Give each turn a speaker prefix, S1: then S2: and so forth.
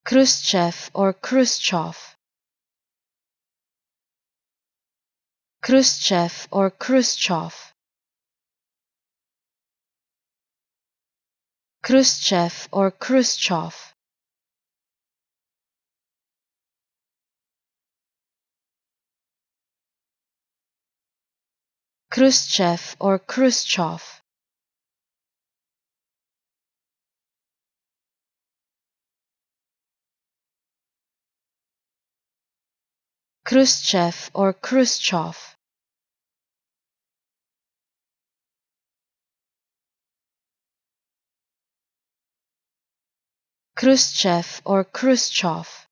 S1: Khrushchev or Khrushchev. Khrushchev or Khrushchev. Khrushchev or Khrushchev. Khrushchev or Khrushchev. Khrushchev or Khrushchev. Khrushchev or Khrushchev.